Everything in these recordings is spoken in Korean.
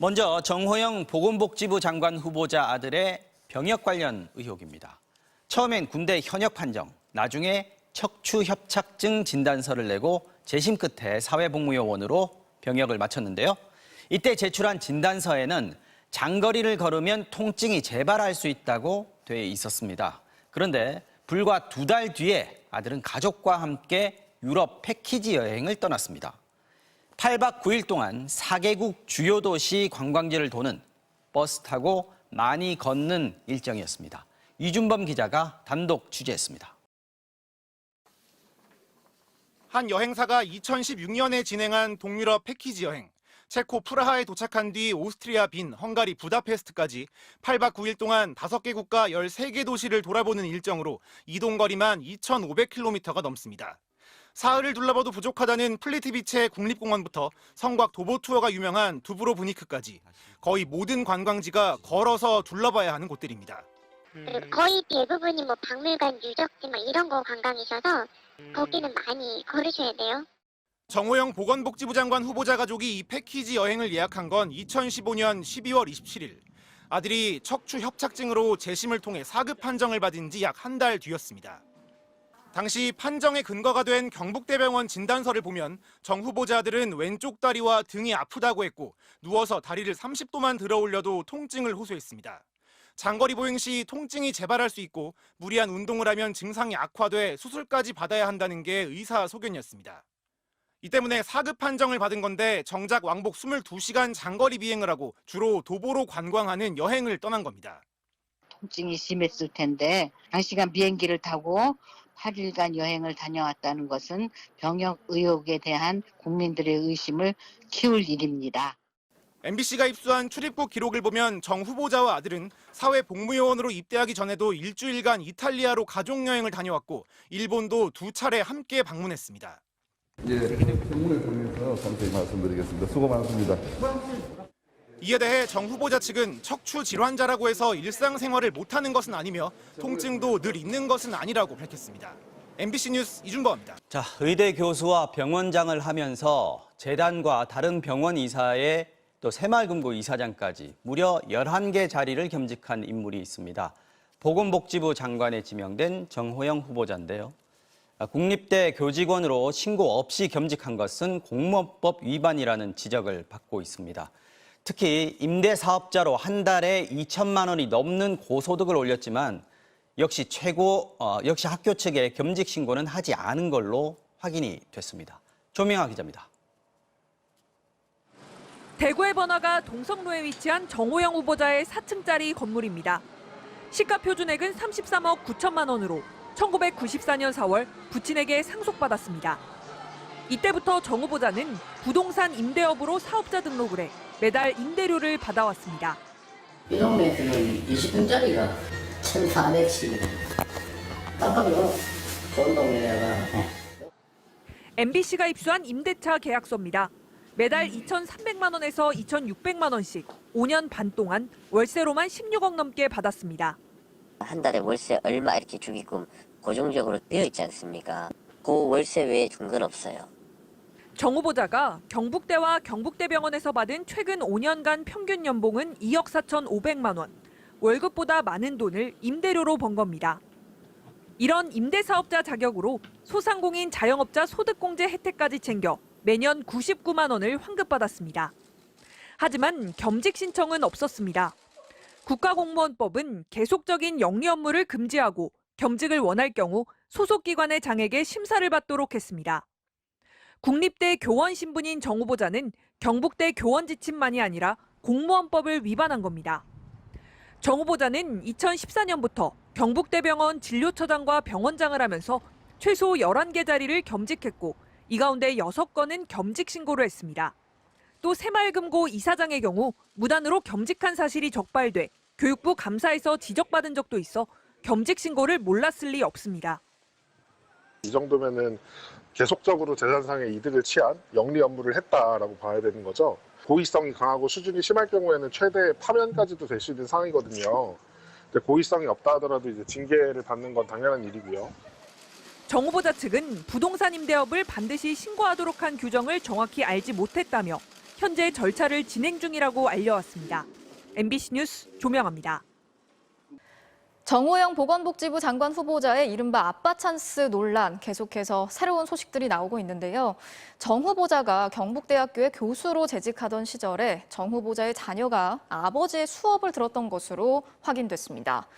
먼저 정호영 보건복지부 장관 후보자 아들의 병역 관련 의혹입니다. 처음엔 군대 현역 판정, 나중에 척추협착증 진단서를 내고 재심 끝에 사회복무요원으로 병역을 마쳤는데요. 이때 제출한 진단서에는 장거리를 걸으면 통증이 재발할 수 있다고 돼 있었습니다. 그런데 불과 2달 뒤에 아들은 가족과 함께 유럽 패키지 여행을 떠났습니다. 8박 9일 동안 4개국 주요 도시 관광지를 도는 버스 타고 많이 걷는 일정이었습니다. 이준범 기자가 단독 취재했습니다. 한 여행사가 2016년에 진행한 동유럽 패키지 여행. 체코 프라하에 도착한 뒤 오스트리아 빈, 헝가리 부다페스트까지 8박 9일 동안 5개 국가 13개 도시를 돌아보는 일정으로 이동거리만 2,500km가 넘습니다. 사흘을 둘러봐도 부족하다는 플리트비체 국립공원부터 성곽 도보 투어가 유명한 두브로브니크까지 거의 모든 관광지가 걸어서 둘러봐야 하는 곳들입니다. 거의 대부분이 박물관, 유적지 이런 거 관광이셔서 거기는 많이 걸으셔야 돼요. 정호영 보건복지부 장관 후보자 가족이 이 패키지 여행을 예약한 건 2015년 12월 27일. 아들이 척추 협착증으로 재심을 통해 4급 판정을 받은 지 약 한 달 뒤였습니다. 당시 판정의 근거가 된 경북대병원 진단서를 보면 정 후보자 아들은 왼쪽 다리와 등이 아프다고 했고 누워서 다리를 30도만 들어 올려도 통증을 호소했습니다. 장거리 보행 시 통증이 재발할 수 있고 무리한 운동을 하면 증상이 악화돼 수술까지 받아야 한다는 게 의사 소견이었습니다. 이 때문에 4급 판정을 받은 건데 정작 왕복 22시간 장거리 비행을 하고 주로 도보로 관광하는 여행을 떠난 겁니다. 통증이 심했을 텐데 장시간 비행기를 타고 8일간 여행을 다녀왔다는 것은 병역 의혹에 대한 국민들의 의심을 키울 일입니다. MBC가 입수한 출입국 기록을 보면 정 후보자와 아들은 사회복무요원으로 입대하기 전에도 일주일간 이탈리아로 가족여행을 다녀왔고 일본도 2차례 함께 방문했습니다. 질문을 통해서 감사히 말씀드리겠습니다. 수고 많습니다. 이에 대해 정 후보자 측은 척추 질환자라고 해서 일상생활을 못하는 것은 아니며 통증도 늘 있는 것은 아니라고 밝혔습니다. MBC 뉴스 이준범입니다. 자, 의대 교수와 병원장을 하면서 재단과 다른 병원 이사에 또 새마을금고 이사장까지 무려 11개 자리를 겸직한 인물이 있습니다. 보건복지부 장관에 지명된 정호영 후보자인데요. 국립대 교직원으로 신고 없이 겸직한 것은 공무원법 위반이라는 지적을 받고 있습니다. 특히 임대사업자로 한 달에 2천만 원이 넘는 고소득을 올렸지만 역시 학교 측에 겸직 신고는 하지 않은 걸로 확인이 됐습니다. 조명아 기자입니다. 대구의 번화가 동성로에 위치한 정호영 후보자의 4층짜리 건물입니다. 시가 표준액은 33억 9천만 원으로 1994년 4월 부친에게 상속받았습니다. 이때부터 정 후보자는 부동산 임대업으로 사업자 등록을 해 매달 임대료를 받아왔습니다. 이 동네에서는 20평짜리가 1,400씩. 깜깜이요. 좋은 동네다가. MBC가 입수한 임대차 계약서입니다. 매달 2,300만 원에서 2,600만 원씩 5년 반 동안 월세로만 16억 넘게 받았습니다. 한 달에 월세 얼마 이렇게 주기금 고정적으로 되어 있지 않습니까? 그 월세 외에 준 건 없어요. 정 후보자가 경북대와 경북대병원에서 받은 최근 5년간 평균 연봉은 2억 4,500만 원. 월급보다 많은 돈을 임대료로 번 겁니다. 이런 임대사업자 자격으로 소상공인 자영업자 소득공제 혜택까지 챙겨 매년 99만 원을 환급받았습니다. 하지만 겸직 신청은 없었습니다. 국가공무원법은 계속적인 영리 업무를 금지하고 겸직을 원할 경우 소속기관의 장에게 심사를 받도록 했습니다. 국립대 교원 신분인 정 후보자는 경북대 교원 지침만이 아니라 공무원법을 위반한 겁니다. 정 후보자는 2014년부터 경북대병원 진료처장과 병원장을 하면서 최소 11개 자리를 겸직했고 이 가운데 6건은 겸직 신고를 했습니다. 또 새마을금고 이사장의 경우 무단으로 겸직한 사실이 적발돼 교육부 감사에서 지적받은 적도 있어 겸직 신고를 몰랐을 리 없습니다. 이 정도면은 계속적으로 재산상의 이득을 취한 영리 업무를 했다라고 봐야 되는 거죠. 고의성이 강하고 수준이 심할 경우에는 최대 파면까지도 될 수 있는 상황이거든요. 고의성이 없다 하더라도 이제 징계를 받는 건 당연한 일이고요. 정 후보자 측은 부동산 임대업을 반드시 신고하도록 한 규정을 정확히 알지 못했다며 현재 절차를 진행 중이라고 알려왔습니다. MBC 뉴스 조명아입니다. 정호영 보건복지부 장관 후보자의 이른바 아빠 찬스 논란 계속해서 새로운 소식들이 나오고 있는데요. 정 후보자가 경북대학교의 교수로 재직하던 시절에 정 후보자의 자녀가 아버지의 수업을 들었던 것으로 확인됐습니다.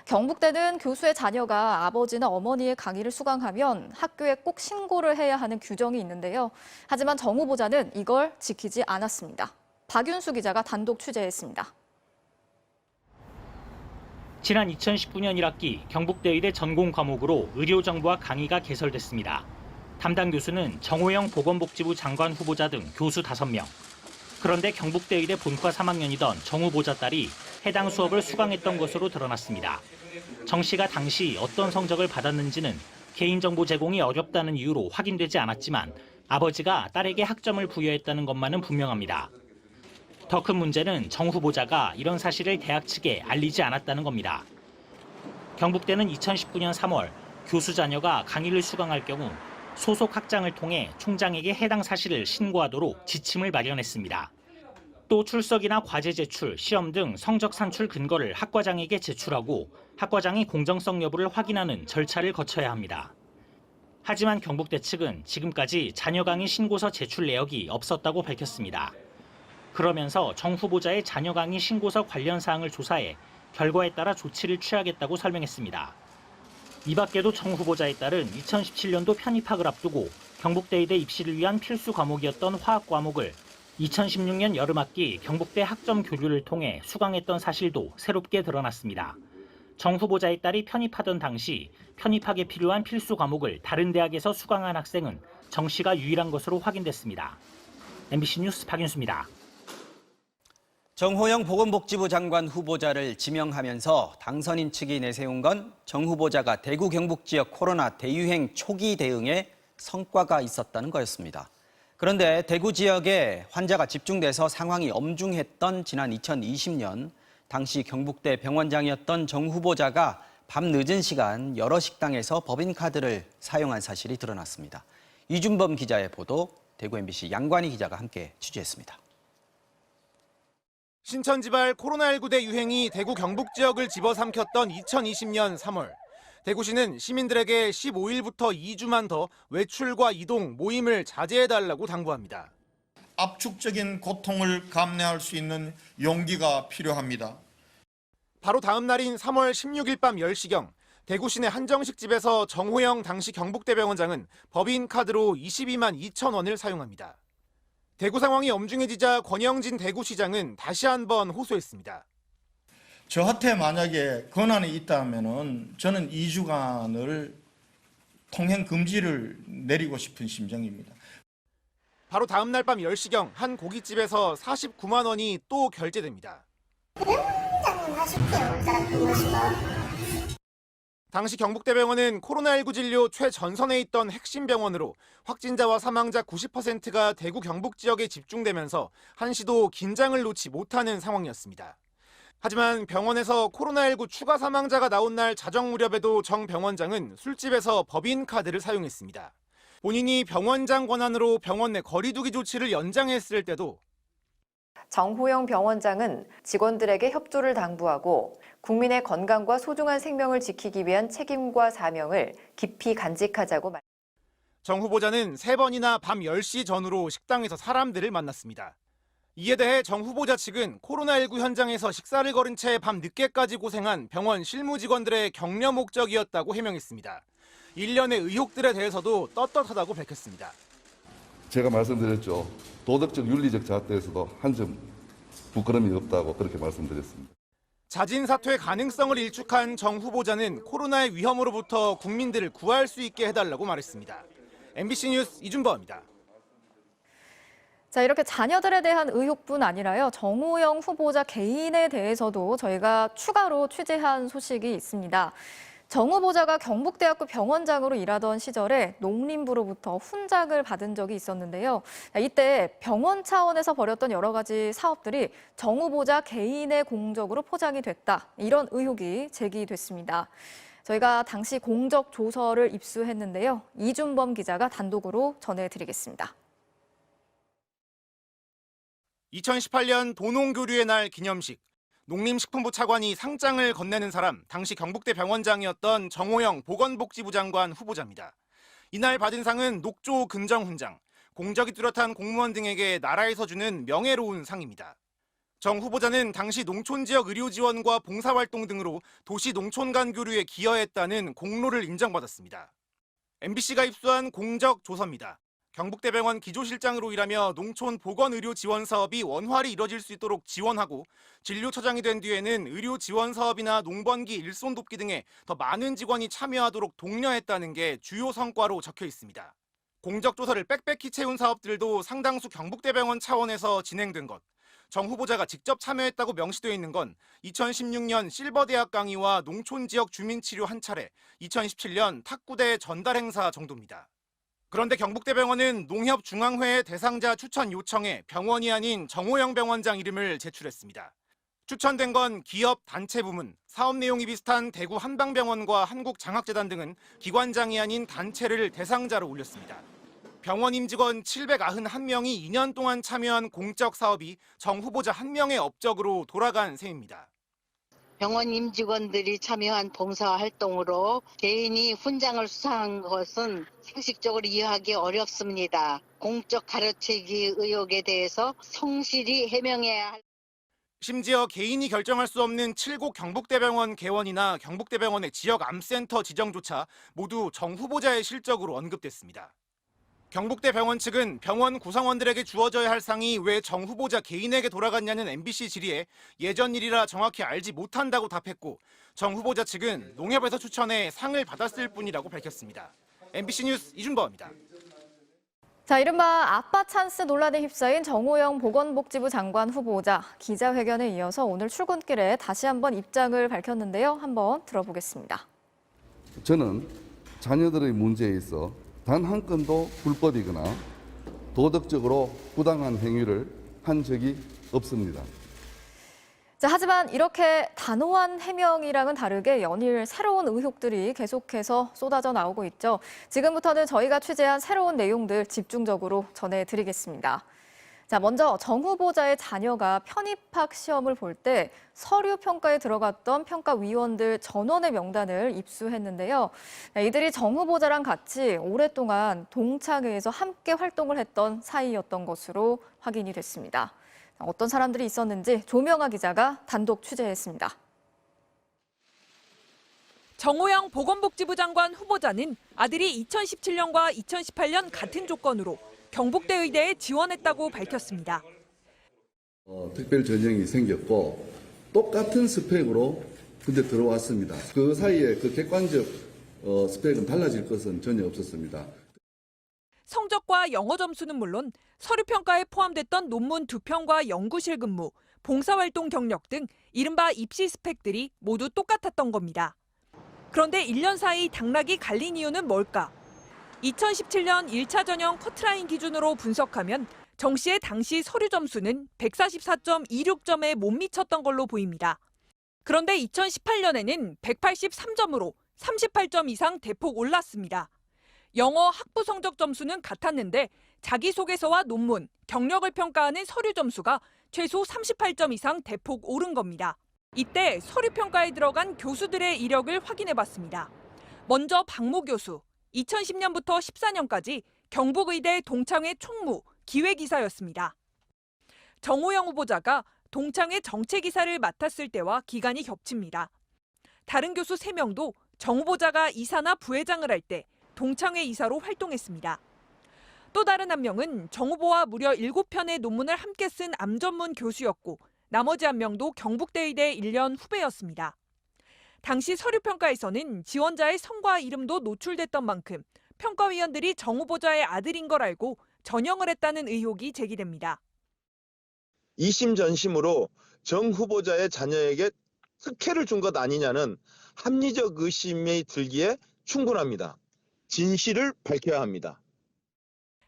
경북대는 교수의 자녀가 아버지나 어머니의 강의를 수강하면 학교에 꼭 신고를 해야 하는 규정이 있는데요. 하지만 정 후보자는 이걸 지키지 않았습니다. 박윤수 기자가 단독 취재했습니다. 지난 2019년 1학기 경북대의대 전공 과목으로 의료정보학 강의가 개설됐습니다. 담당 교수는 정호영 보건복지부 장관 후보자 등 교수 5명. 그런데 경북대의대 본과 3학년이던 정 후보자 딸이 해당 수업을 수강했던 것으로 드러났습니다. 정 씨가 당시 어떤 성적을 받았는지는 개인정보 제공이 어렵다는 이유로 확인되지 않았지만 아버지가 딸에게 학점을 부여했다는 것만은 분명합니다. 더 큰 문제는 정 후보자가 이런 사실을 대학 측에 알리지 않았다는 겁니다. 경북대는 2019년 3월 교수 자녀가 강의를 수강할 경우 소속 학장을 통해 총장에게 해당 사실을 신고하도록 지침을 마련했습니다. 또 출석이나 과제 제출, 시험 등 성적 산출 근거를 학과장에게 제출하고 학과장이 공정성 여부를 확인하는 절차를 거쳐야 합니다. 하지만 경북대 측은 지금까지 자녀 강의 신고서 제출 내역이 없었다고 밝혔습니다. 그러면서 정 후보자의 자녀 강의 신고서 관련 사항을 조사해 결과에 따라 조치를 취하겠다고 설명했습니다. 이 밖에도 정 후보자의 딸은 2017년도 편입학을 앞두고 경북대의대 입시를 위한 필수 과목이었던 화학 과목을 2016년 여름학기 경북대 학점 교류를 통해 수강했던 사실도 새롭게 드러났습니다. 정 후보자의 딸이 편입하던 당시 편입학에 필요한 필수 과목을 다른 대학에서 수강한 학생은 정 씨가 유일한 것으로 확인됐습니다. MBC 뉴스 박윤수입니다. 정호영 보건복지부 장관 후보자를 지명하면서 당선인 측이 내세운 건 정 후보자가 대구 경북 지역 코로나 대유행 초기 대응에 성과가 있었다는 거였습니다. 그런데 대구 지역에 환자가 집중돼서 상황이 엄중했던 지난 2020년 당시 경북대 병원장이었던 정 후보자가 밤 늦은 시간 여러 식당에서 법인카드를 사용한 사실이 드러났습니다. 이준범 기자의 보도, 대구 MBC 양관희 기자가 함께 취재했습니다. 신천지발 코로나19 대유행이 대구 경북 지역을 집어삼켰던 2020년 3월. 대구시는 시민들에게 15일부터 2주만 더 외출과 이동, 모임을 자제해달라고 당부합니다. 압축적인 고통을 감내할 수 있는 용기가 필요합니다. 바로 다음 날인 3월 16일 밤 10시경 대구 시내 한정식 집에서 정호영 당시 경북대병원장은 법인카드로 22만 2천 원을 사용합니다. 대구 상황이 엄중해지자 권영진 대구시장은 다시 한번 호소했습니다. 저한테 만약에 권한이 있다면 저는 2주간을 통행 금지를 내리고 싶은 심정입니다. 바로 다음 날 밤 10시경 한 고깃집에서 49만 원이 또 결제됩니다. 당시 경북대병원은 코로나19 진료 최전선에 있던 핵심 병원으로 확진자와 사망자 90%가 대구 경북 지역에 집중되면서 한시도 긴장을 놓지 못하는 상황이었습니다. 하지만 병원에서 코로나19 추가 사망자가 나온 날 자정 무렵에도 정 병원장은 술집에서 법인카드를 사용했습니다. 본인이 병원장 권한으로 병원 내 거리두기 조치를 연장했을 때도 정호영 병원장은 직원들에게 협조를 당부하고 국민의 건강과 소중한 생명을 지키기 위한 책임과 사명을 깊이 간직하자고 말했습니다. 정 후보자는 3번이나 밤 10시 전후로 식당에서 사람들을 만났습니다. 이에 대해 정 후보자 측은 코로나19 현장에서 식사를 거른 채 밤 늦게까지 고생한 병원 실무 직원들의 격려 목적이었다고 해명했습니다. 일련의 의혹들에 대해서도 떳떳하다고 밝혔습니다. 제가 말씀드렸죠. 도덕적 윤리적 잣대에서도 한 점 부끄럼이 없다고 그렇게 말씀드렸습니다. 자진 사퇴 가능성을 일축한 정 후보자는 코로나의 위험으로부터 국민들을 구할 수 있게 해달라고 말했습니다. MBC 뉴스 이준범입니다. 자, 이렇게 자녀들에 대한 의혹뿐 아니라요. 정호영 후보자 개인에 대해서도 저희가 추가로 취재한 소식이 있습니다. 정 후보자가 경북대학교 병원장으로 일하던 시절에 농림부로부터 훈장을 받은 적이 있었는데요. 이때 병원 차원에서 벌였던 여러 가지 사업들이 정 후보자 개인의 공적으로 포장이 됐다. 이런 의혹이 제기됐습니다. 저희가 당시 공적 조서를 입수했는데요. 이준범 기자가 단독으로 전해드리겠습니다. 2018년 도농교류의 날 기념식, 농림식품부 차관이 상장을 건네는 사람, 당시 경북대 병원장이었던 정호영 보건복지부 장관 후보자입니다. 이날 받은 상은 녹조 금정훈장, 공적이 뚜렷한 공무원 등에게 나라에서 주는 명예로운 상입니다. 정 후보자는 당시 농촌지역 의료 지원과 봉사활동 등으로 도시 농촌 간 교류에 기여했다는 공로를 인정받았습니다. MBC가 입수한 공적 조서입니다. 경북대병원 기조실장으로 일하며 농촌 보건의료 지원 사업이 원활히 이뤄질 수 있도록 지원하고 진료처장이 된 뒤에는 의료 지원 사업이나 농번기 일손 돕기 등에 더 많은 직원이 참여하도록 독려했다는 게 주요 성과로 적혀 있습니다. 공적 조서를 빽빽히 채운 사업들도 상당수 경북대병원 차원에서 진행된 것. 정 후보자가 직접 참여했다고 명시되어 있는 건 2016년 실버대학 강의와 농촌지역 주민치료 한 차례, 2017년 탁구대 전달 행사 정도입니다. 그런데 경북대병원은 농협중앙회 대상자 추천 요청에 병원이 아닌 정호영 병원장 이름을 제출했습니다. 추천된 건 기업, 단체 부문, 사업 내용이 비슷한 대구 한방병원과 한국장학재단 등은 기관장이 아닌 단체를 대상자로 올렸습니다. 병원 임직원 791명이 2년 동안 참여한 공적 사업이 정 후보자 한 명의 업적으로 돌아간 셈입니다. 병원 임직원들이 참여한 봉사활동으로 개인이 훈장을 수상한 것은 상식적으로 이해하기 어렵습니다. 공적 가로채기 의혹에 대해서 성실히 해명해야 할. 심지어 개인이 결정할 수 없는 7곳 경북대병원 개원이나 경북대병원의 지역 암센터 지정조차 모두 정 후보자의 실적으로 언급됐습니다. 경북대병원 측은 병원 구성원들에게 주어져야 할 상이 왜 정 후보자 개인에게 돌아갔냐는 MBC 질의에 예전 일이라 정확히 알지 못한다고 답했고, 정 후보자 측은 농협에서 추천해 상을 받았을 뿐이라고 밝혔습니다. MBC 뉴스 이준범입니다. 자, 이른바 아빠 찬스 논란에 휩싸인 정호영 보건복지부 장관 후보자 기자회견에 이어서 오늘 출근길에 다시 한번 입장을 밝혔는데요. 한번 들어보겠습니다. 저는 자녀들의 문제에 있어 단 한 건도 불법이거나 도덕적으로 부당한 행위를 한 적이 없습니다. 자, 하지만 이렇게 단호한 해명이랑은 다르게 연일 새로운 의혹들이 계속해서 쏟아져 나오고 있죠. 지금부터는 저희가 취재한 새로운 내용들 집중적으로 전해드리겠습니다. 자, 먼저 정 후보자의 자녀가 편입학 시험을 볼 때 서류 평가에 들어갔던 평가위원들 전원의 명단을 입수했는데요. 이들이 정 후보자랑 같이 오랫동안 동창회에서 함께 활동을 했던 사이였던 것으로 확인이 됐습니다. 어떤 사람들이 있었는지 조명아 기자가 단독 취재했습니다. 정호영 보건복지부 장관 후보자는 아들이 2017년과 2018년 같은 조건으로 경북대 의대에 지원했다고 밝혔습니다. 특별 전형이 생겼고 똑같은 스펙으로 근데 들어왔습니다. 그 사이에 그 객관적 스펙은 달라질 것은 전혀 없었습니다. 성적과 영어 점수는 물론 서류 평가에 포함됐던 논문 2편과 연구실 근무, 봉사활동 경력 등 이른바 입시 스펙들이 모두 똑같았던 겁니다. 그런데 1년 사이 당락이 갈린 이유는 뭘까? 2017년 1차 전형 커트라인 기준으로 분석하면 정 씨의 당시 서류 점수는 144.26점에 못 미쳤던 걸로 보입니다. 그런데 2018년에는 183점으로 38점 이상 대폭 올랐습니다. 영어 학부 성적 점수는 같았는데 자기소개서와 논문, 경력을 평가하는 서류 점수가 최소 38점 이상 대폭 오른 겁니다. 이때 서류 평가에 들어간 교수들의 이력을 확인해봤습니다. 먼저 박모 교수, 2010년부터 14년까지 경북의대 동창회 총무, 기획이사였습니다. 정호영 후보자가 동창회 정책이사를 맡았을 때와 기간이 겹칩니다. 다른 교수 3명도 정 후보자가 이사나 부회장을 할 때 동창회 이사로 활동했습니다. 또 다른 한 명은 정 후보와 무려 7편의 논문을 함께 쓴 암 전문 교수였고 나머지 한 명도 경북대의대 1년 후배였습니다. 당시 서류평가에서는 지원자의 성과 이름도 노출됐던 만큼 평가위원들이 정 후보자의 아들인 걸 알고 전형을 했다는 의혹이 제기됩니다. 2심 전심으로 정 후보자의 자녀에게 특혜를 준 것 아니냐는 합리적 의심이 들기에 충분합니다. 진실을 밝혀야 합니다.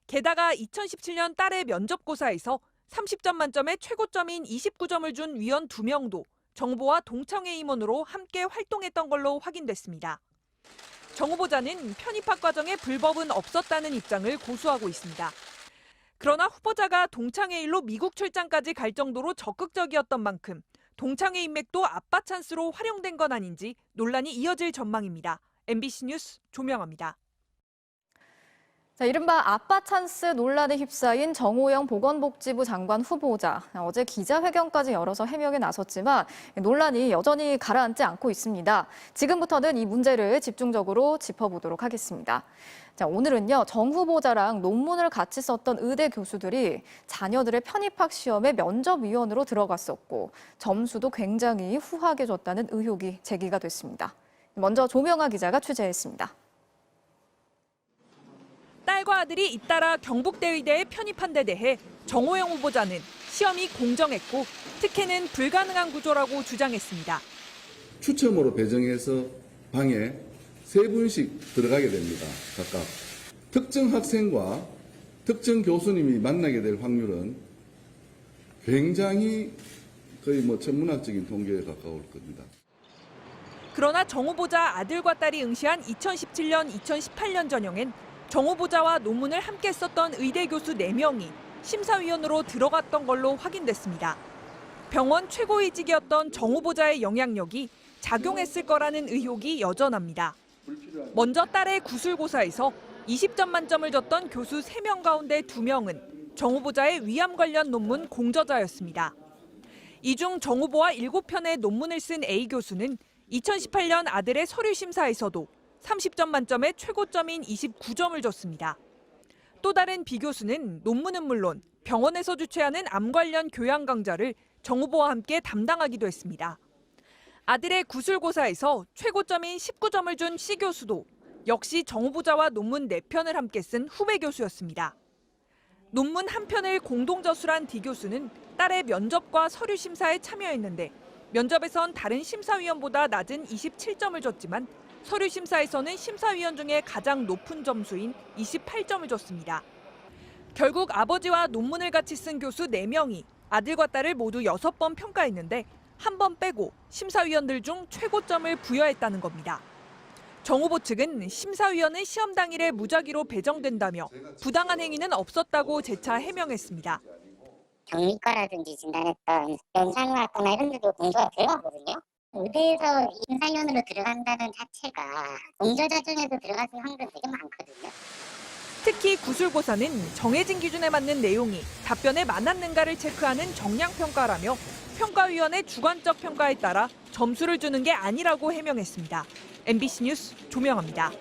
게다가 2017년 딸의 면접고사에서 30점 만점에 최고점인 29점을 준 위원 2명도 정보와 동창회 임원으로 함께 활동했던 걸로 확인됐습니다. 정 후보자는 편입학 과정에 불법은 없었다는 입장을 고수하고 있습니다. 그러나 후보자가 동창회 일로 미국 출장까지 갈 정도로 적극적이었던 만큼 동창회 인맥도 아빠 찬스로 활용된 건 아닌지 논란이 이어질 전망입니다. MBC 뉴스 조명아입니다. 자, 이른바 아빠 찬스 논란에 휩싸인 정호영 보건복지부 장관 후보자. 어제 기자회견까지 열어서 해명에 나섰지만 논란이 여전히 가라앉지 않고 있습니다. 지금부터는 이 문제를 집중적으로 짚어보도록 하겠습니다. 자, 오늘은요, 정 후보자랑 논문을 같이 썼던 의대 교수들이 자녀들의 편입학 시험에 면접위원으로 들어갔었고 점수도 굉장히 후하게 줬다는 의혹이 제기가 됐습니다. 먼저 조명아 기자가 취재했습니다. 딸과 아들이 잇따라 경북대 의대에 편입한 데 대해 정호영 후보자는 시험이 공정했고 특혜는 불가능한 구조라고 주장했습니다. 추첨으로 배정해서 방에 3분씩 들어가게 됩니다. 각각. 특정 학생과 특정 교수님이 만나게 될 확률은 굉장히 거의 천문학적인 통계에 가까울 겁니다. 그러나 정 후보자 아들과 딸이 응시한 2017년, 2018년 전형엔 정 후보자와 논문을 함께 썼던 의대 교수 4명이 심사위원으로 들어갔던 걸로 확인됐습니다. 병원 최고위직이었던 정 후보자의 영향력이 작용했을 거라는 의혹이 여전합니다. 먼저 딸의 구술고사에서 20점 만점을 줬던 교수 3명 가운데 2명은 정 후보자의 위암 관련 논문 공저자였습니다. 이 중 정 후보와 7편의 논문을 쓴 A 교수는 2018년 아들의 서류 심사에서도 30점 만점에 최고점인 29점을 줬습니다. 또 다른 B 교수는 논문은 물론 병원에서 주최하는 암 관련 교양 강좌를 정 후보와 함께 담당하기도 했습니다. 아들의 구술고사에서 최고점인 19점을 준 C 교수도 역시 정 후보자와 논문 4편을 함께 쓴 후배 교수였습니다. 논문 1편을 공동 저술한 D 교수는 딸의 면접과 서류 심사에 참여했는데 면접에선 다른 심사위원보다 낮은 27점을 줬지만 서류 심사에서는 심사위원 중에 가장 높은 점수인 28점을 줬습니다. 결국 아버지와 논문을 같이 쓴 교수 4명이 아들과 딸을 모두 6번 평가했는데 한 번 빼고 심사위원들 중 최고점을 부여했다는 겁니다. 정 후보 측은 심사위원은 시험 당일에 무작위로 배정된다며 부당한 행위는 없었다고 재차 해명했습니다. 경리과라든지 진단했던 연산학과나 이런 데도 공조가 들어가거든요. 의대에서 심사위원으로 들어간다는 자체가 공저자 중에도 들어갈 수 있는 확률이 되게 많거든요. 특히 구술고사는 정해진 기준에 맞는 내용이 답변에 많았는가를 체크하는 정량평가라며 평가위원의 주관적 평가에 따라 점수를 주는 게 아니라고 해명했습니다. MBC 뉴스 조명아입니다.